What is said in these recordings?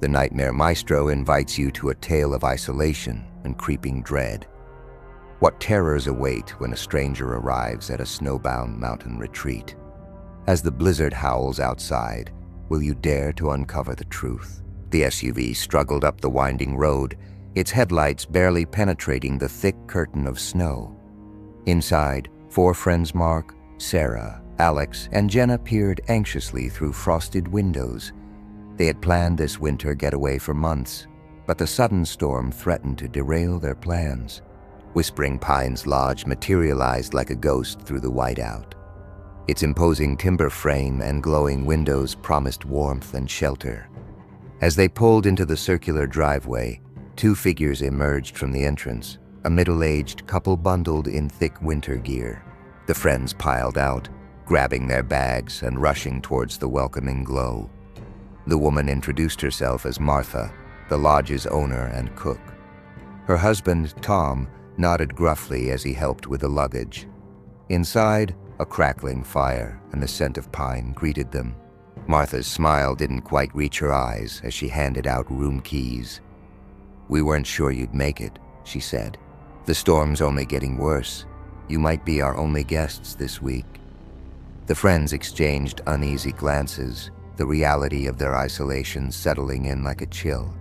The Nightmare Maestro invites you to a tale of isolation and creeping dread. What terrors await when a stranger arrives at a snowbound mountain retreat? As the blizzard howls outside, will you dare to uncover the truth? The SUV struggled up the winding road, its headlights barely penetrating the thick curtain of snow. Inside, 4 friends Mark, Sarah, Alex, and Jenna peered anxiously through frosted windows. They had planned this winter getaway for months, but the sudden storm threatened to derail their plans. Whispering Pines Lodge materialized like a ghost through the whiteout. Its imposing timber frame and glowing windows promised warmth and shelter. As they pulled into the circular driveway, 2 figures emerged from the entrance, a middle-aged couple bundled in thick winter gear. The friends piled out, grabbing their bags and rushing towards the welcoming glow. The woman introduced herself as Martha, the lodge's owner and cook. Her husband, Tom, nodded gruffly as he helped with the luggage. Inside, a crackling fire and the scent of pine greeted them. Martha's smile didn't quite reach her eyes as she handed out room keys. "We weren't sure you'd make it," she said. "The storm's only getting worse. You might be our only guests this week." The friends exchanged uneasy glances, the reality of their isolation settling in like a chill.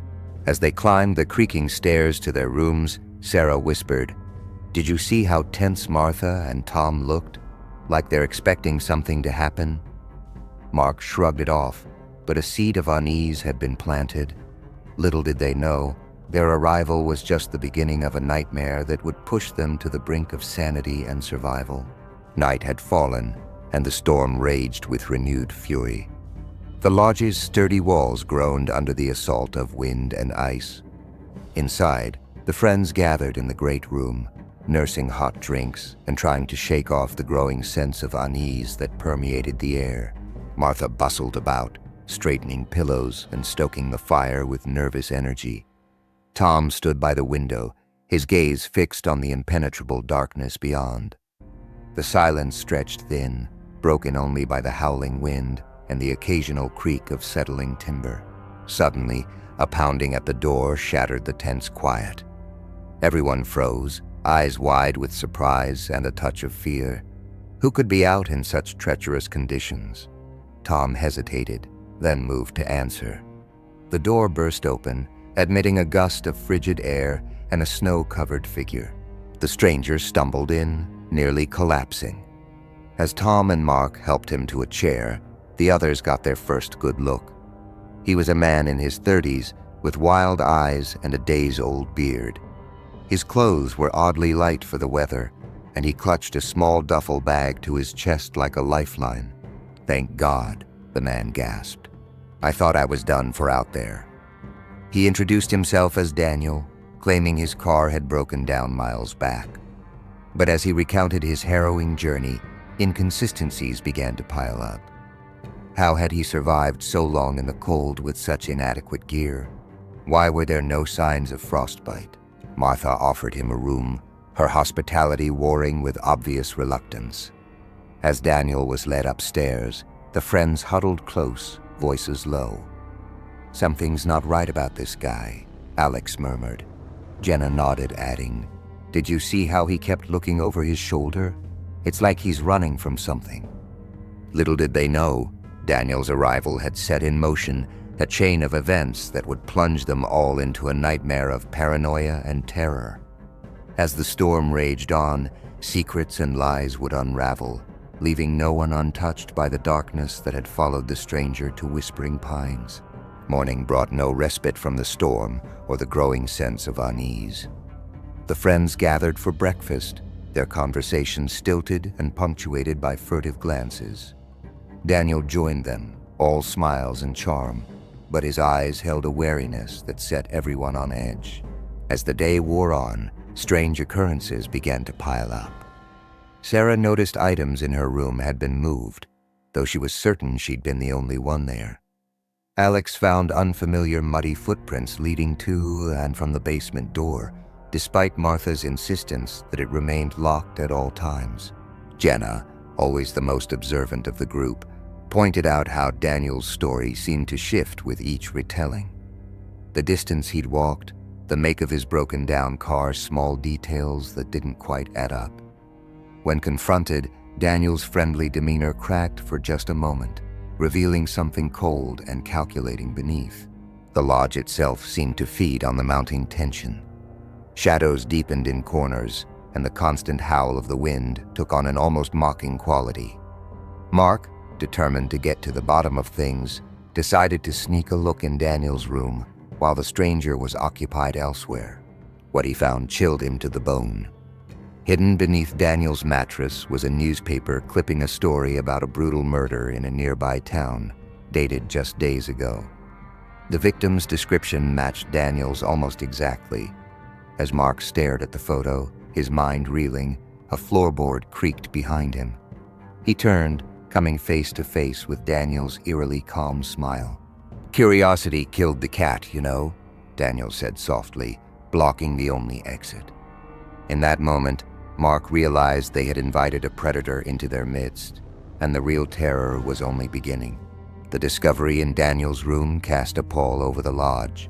As they climbed the creaking stairs to their rooms, Sarah whispered, "Did you see how tense Martha and Tom looked? Like they're expecting something to happen?" Mark shrugged it off, but a seed of unease had been planted. Little did they know, their arrival was just the beginning of a nightmare that would push them to the brink of sanity and survival. Night had fallen, and the storm raged with renewed fury. The lodge's sturdy walls groaned under the assault of wind and ice. Inside, the friends gathered in the great room, nursing hot drinks and trying to shake off the growing sense of unease that permeated the air. Martha bustled about, straightening pillows and stoking the fire with nervous energy. Tom stood by the window, his gaze fixed on the impenetrable darkness beyond. The silence stretched thin, broken only by the howling wind and the occasional creak of settling timber. Suddenly, a pounding at the door shattered the tense quiet. Everyone froze, eyes wide with surprise and a touch of fear. Who could be out in such treacherous conditions? Tom hesitated, then moved to answer. The door burst open, admitting a gust of frigid air and a snow-covered figure. The stranger stumbled in, nearly collapsing. As Tom and Mark helped him to a chair, the others got their first good look. He was a man in his 30s, with wild eyes and a days-old beard. His clothes were oddly light for the weather, and he clutched a small duffel bag to his chest like a lifeline. "Thank God," the man gasped. "I thought I was done for out there." He introduced himself as Daniel, claiming his car had broken down miles back. But as he recounted his harrowing journey, inconsistencies began to pile up. How had he survived so long in the cold with such inadequate gear? Why were there no signs of frostbite? Martha offered him a room, her hospitality warring with obvious reluctance. As Daniel was led upstairs, the friends huddled close, voices low. "Something's not right about this guy," Alex murmured. Jenna nodded, adding, "Did you see how he kept looking over his shoulder? It's like he's running from something." Little did they know, Daniel's arrival had set in motion a chain of events that would plunge them all into a nightmare of paranoia and terror. As the storm raged on, secrets and lies would unravel, leaving no one untouched by the darkness that had followed the stranger to Whispering Pines. Morning brought no respite from the storm or the growing sense of unease. The friends gathered for breakfast, their conversations stilted and punctuated by furtive glances. Daniel joined them, all smiles and charm, but his eyes held a wariness that set everyone on edge. As the day wore on, strange occurrences began to pile up. Sarah noticed items in her room had been moved, though she was certain she'd been the only one there. Alex found unfamiliar muddy footprints leading to and from the basement door, despite Martha's insistence that it remained locked at all times. Jenna, always the most observant of the group, pointed out how Daniel's story seemed to shift with each retelling. The distance he'd walked, the make of his broken-down car, small details that didn't quite add up. When confronted, Daniel's friendly demeanor cracked for just a moment, revealing something cold and calculating beneath. The lodge itself seemed to feed on the mounting tension. Shadows deepened in corners, and the constant howl of the wind took on an almost mocking quality. Mark, determined to get to the bottom of things, decided to sneak a look in Daniel's room while the stranger was occupied elsewhere. What he found chilled him to the bone. Hidden beneath Daniel's mattress was a newspaper clipping a story about a brutal murder in a nearby town, dated just days ago. The victim's description matched Daniel's almost exactly. As Mark stared at the photo, his mind reeling, a floorboard creaked behind him. He turned, coming face to face with Daniel's eerily calm smile. "Curiosity killed the cat, you know," Daniel said softly, blocking the only exit. In that moment, Mark realized they had invited a predator into their midst, and the real terror was only beginning. The discovery in Daniel's room cast a pall over the lodge.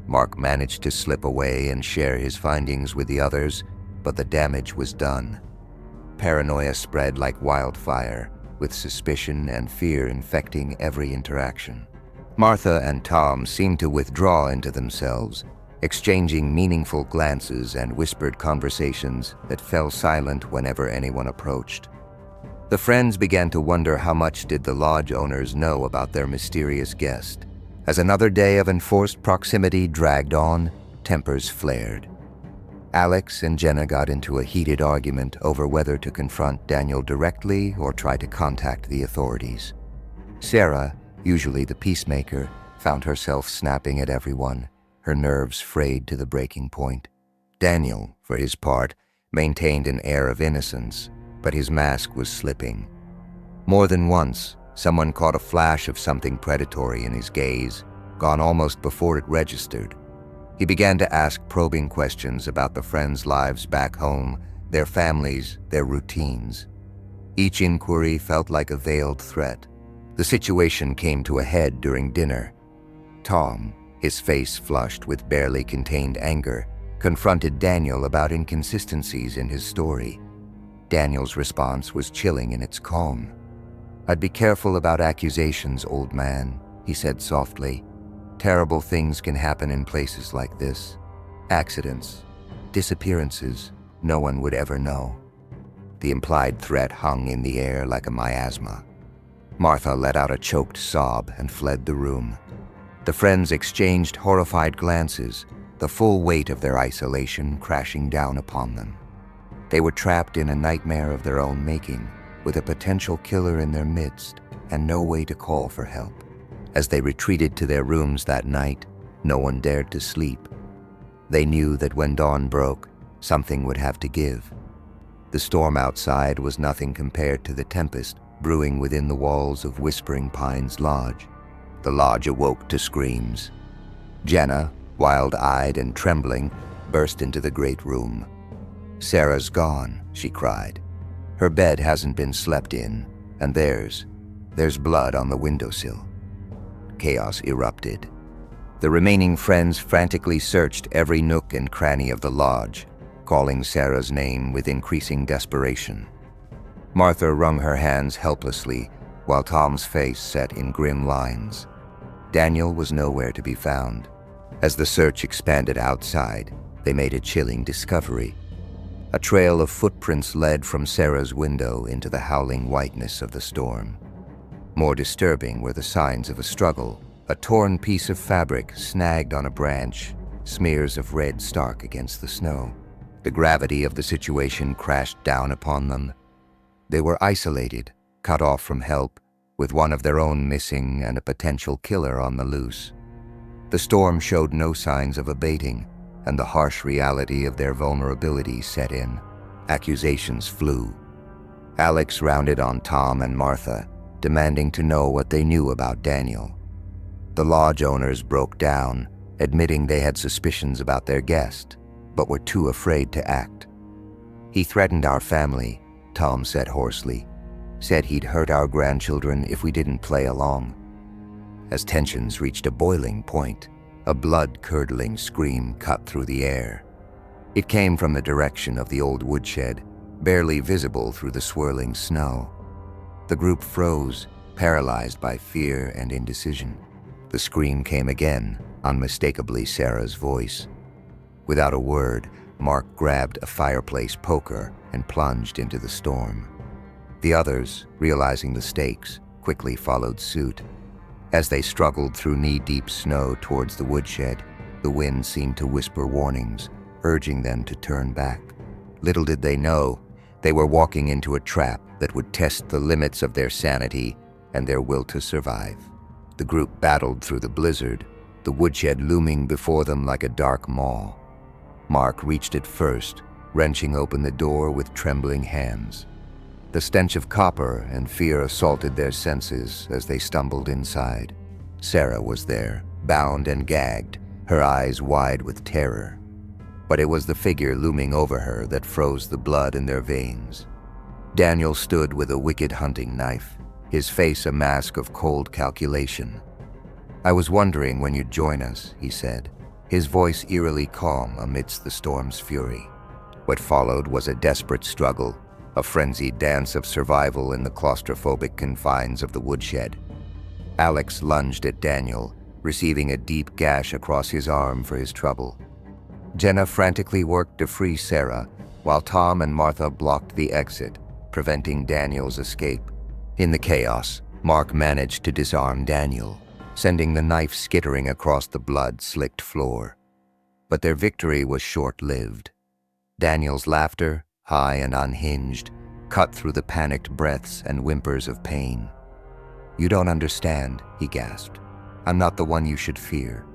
Mark managed to slip away and share his findings with the others, but the damage was done. Paranoia spread like wildfire, with suspicion and fear infecting every interaction. Martha and Tom seemed to withdraw into themselves, exchanging meaningful glances and whispered conversations that fell silent whenever anyone approached. The friends began to wonder how much did the lodge owners know about their mysterious guest. As another day of enforced proximity dragged on, tempers flared. Alex and Jenna got into a heated argument over whether to confront Daniel directly or try to contact the authorities. Sarah, usually the peacemaker, found herself snapping at everyone, her nerves frayed to the breaking point. Daniel, for his part, maintained an air of innocence, but his mask was slipping. More than once, someone caught a flash of something predatory in his gaze, gone almost before it registered. He began to ask probing questions about the friends' lives back home, their families, their routines. Each inquiry felt like a veiled threat. The situation came to a head during dinner. Tom, his face flushed with barely contained anger, confronted Daniel about inconsistencies in his story. Daniel's response was chilling in its calm. "I'd be careful about accusations, old man," he said softly. "Terrible things can happen in places like this. Accidents, disappearances, no one would ever know." The implied threat hung in the air like a miasma. Martha let out a choked sob and fled the room. The friends exchanged horrified glances, the full weight of their isolation crashing down upon them. They were trapped in a nightmare of their own making, with a potential killer in their midst and no way to call for help. As they retreated to their rooms that night, no one dared to sleep. They knew that when dawn broke, something would have to give. The storm outside was nothing compared to the tempest brewing within the walls of Whispering Pines Lodge. The lodge awoke to screams. Jenna, wild-eyed and trembling, burst into the great room. "Sarah's gone," she cried. "Her bed hasn't been slept in, and there's blood on the windowsill." Chaos erupted. The remaining friends frantically searched every nook and cranny of the lodge, calling Sarah's name with increasing desperation. Martha wrung her hands helplessly, while Tom's face set in grim lines. Daniel was nowhere to be found. As the search expanded outside, they made a chilling discovery. A trail of footprints led from Sarah's window into the howling whiteness of the storm. More disturbing were the signs of a struggle, a torn piece of fabric snagged on a branch, smears of red stark against the snow. The gravity of the situation crashed down upon them. They were isolated, cut off from help, with one of their own missing and a potential killer on the loose. The storm showed no signs of abating, and the harsh reality of their vulnerability set in. Accusations flew. Alex rounded on Tom and Martha, demanding to know what they knew about Daniel. The lodge owners broke down, admitting they had suspicions about their guest, but were too afraid to act. "He threatened our family," Tom said hoarsely. "Said he'd hurt our grandchildren if we didn't play along." As tensions reached a boiling point, A blood-curdling scream cut through the air. It came from the direction of the old woodshed, barely visible through the swirling snow. The group froze, paralyzed by fear and indecision. The scream came again, unmistakably Sarah's voice. Without a word, Mark grabbed a fireplace poker and plunged into the storm. The others, realizing the stakes, quickly followed suit. As they struggled through knee-deep snow towards the woodshed, the wind seemed to whisper warnings, urging them to turn back. Little did they know, they were walking into a trap that would test the limits of their sanity and their will to survive. The group battled through the blizzard, the woodshed looming before them like a dark maw. Mark reached it first, wrenching open the door with trembling hands. The stench of copper and fear assaulted their senses as they stumbled inside. Sarah was there, bound and gagged, her eyes wide with terror. But it was the figure looming over her that froze the blood in their veins. Daniel stood with a wicked hunting knife, his face a mask of cold calculation. "I was wondering when you'd join us," he said, his voice eerily calm amidst the storm's fury. What followed was a desperate struggle, a frenzied dance of survival in the claustrophobic confines of the woodshed. Alex lunged at Daniel, receiving a deep gash across his arm for his trouble. Jenna frantically worked to free Sarah, while Tom and Martha blocked the exit, preventing Daniel's escape. In the chaos, Mark managed to disarm Daniel, sending the knife skittering across the blood-slicked floor. But their victory was short-lived. Daniel's laughter, high and unhinged, cut through the panicked breaths and whimpers of pain. "You don't understand," he gasped. "I'm not the one you should fear."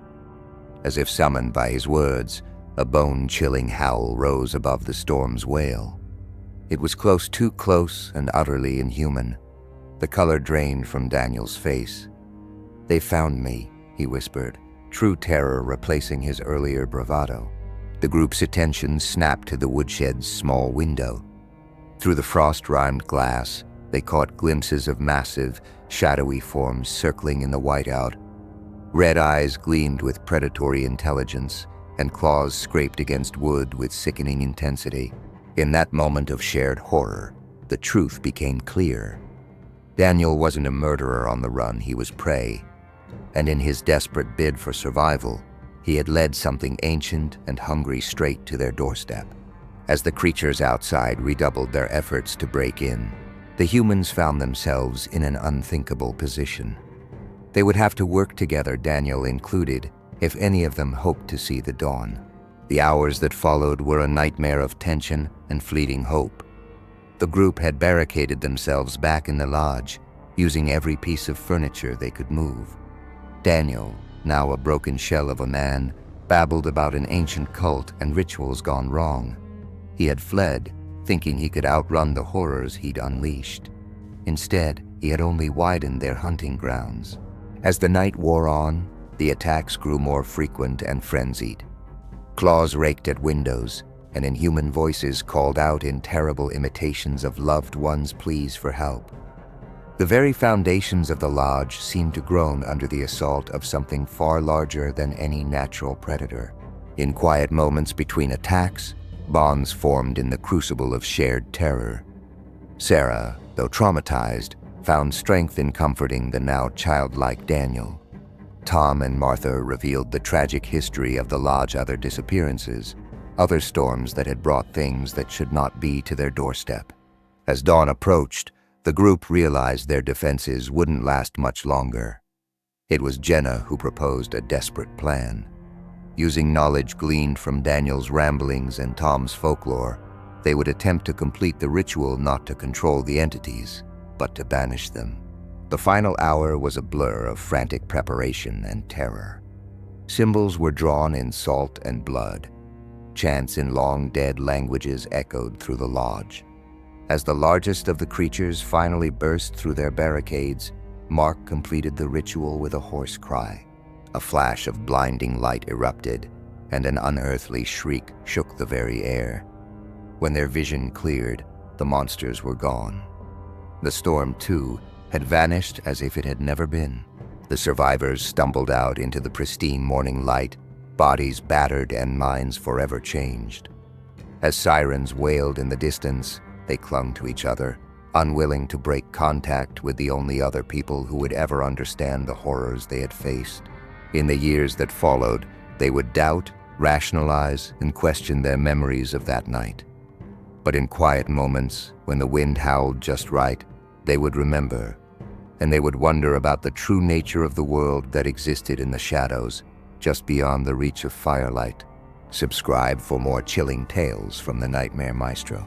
As if summoned by his words, a bone-chilling howl rose above the storm's wail. It was close, too close and utterly inhuman. The color drained from Daniel's face. "They found me," he whispered, true terror replacing his earlier bravado. The group's attention snapped to the woodshed's small window. Through the frost-rimed glass, they caught glimpses of massive, shadowy forms circling in the whiteout. Red eyes gleamed with predatory intelligence, and claws scraped against wood with sickening intensity. In that moment of shared horror, the truth became clear. Daniel wasn't a murderer on the run, he was prey. And in his desperate bid for survival, he had led something ancient and hungry straight to their doorstep. As the creatures outside redoubled their efforts to break in, the humans found themselves in an unthinkable position. They would have to work together, Daniel included, if any of them hoped to see the dawn. The hours that followed were a nightmare of tension and fleeting hope. The group had barricaded themselves back in the lodge, using every piece of furniture they could move. Daniel, now a broken shell of a man, babbled about an ancient cult and rituals gone wrong. He had fled, thinking he could outrun the horrors he'd unleashed. Instead, he had only widened their hunting grounds. As the night wore on, the attacks grew more frequent and frenzied. Claws raked at windows, and inhuman voices called out in terrible imitations of loved ones' pleas for help. The very foundations of the lodge seemed to groan under the assault of something far larger than any natural predator. In quiet moments between attacks, bonds formed in the crucible of shared terror. Sarah, though traumatized, found strength in comforting the now childlike Daniel. Tom and Martha revealed the tragic history of the lodge's other disappearances, other storms that had brought things that should not be to their doorstep. As dawn approached, the group realized their defenses wouldn't last much longer. It was Jenna who proposed a desperate plan. Using knowledge gleaned from Daniel's ramblings and Tom's folklore, they would attempt to complete the ritual not to control the entities, but to banish them. The final hour was a blur of frantic preparation and terror. Symbols were drawn in salt and blood. Chants in long-dead languages echoed through the lodge. As the largest of the creatures finally burst through their barricades, Mark completed the ritual with a hoarse cry. A flash of blinding light erupted, and an unearthly shriek shook the very air. When their vision cleared, the monsters were gone. The storm, too, had vanished as if it had never been. The survivors stumbled out into the pristine morning light, bodies battered and minds forever changed. As sirens wailed in the distance, they clung to each other, unwilling to break contact with the only other people who would ever understand the horrors they had faced. In the years that followed, they would doubt, rationalize, and question their memories of that night. But in quiet moments, when the wind howled just right, they would remember, and they would wonder about the true nature of the world that existed in the shadows, just beyond the reach of firelight. Subscribe for more chilling tales from the Nightmare Maestro.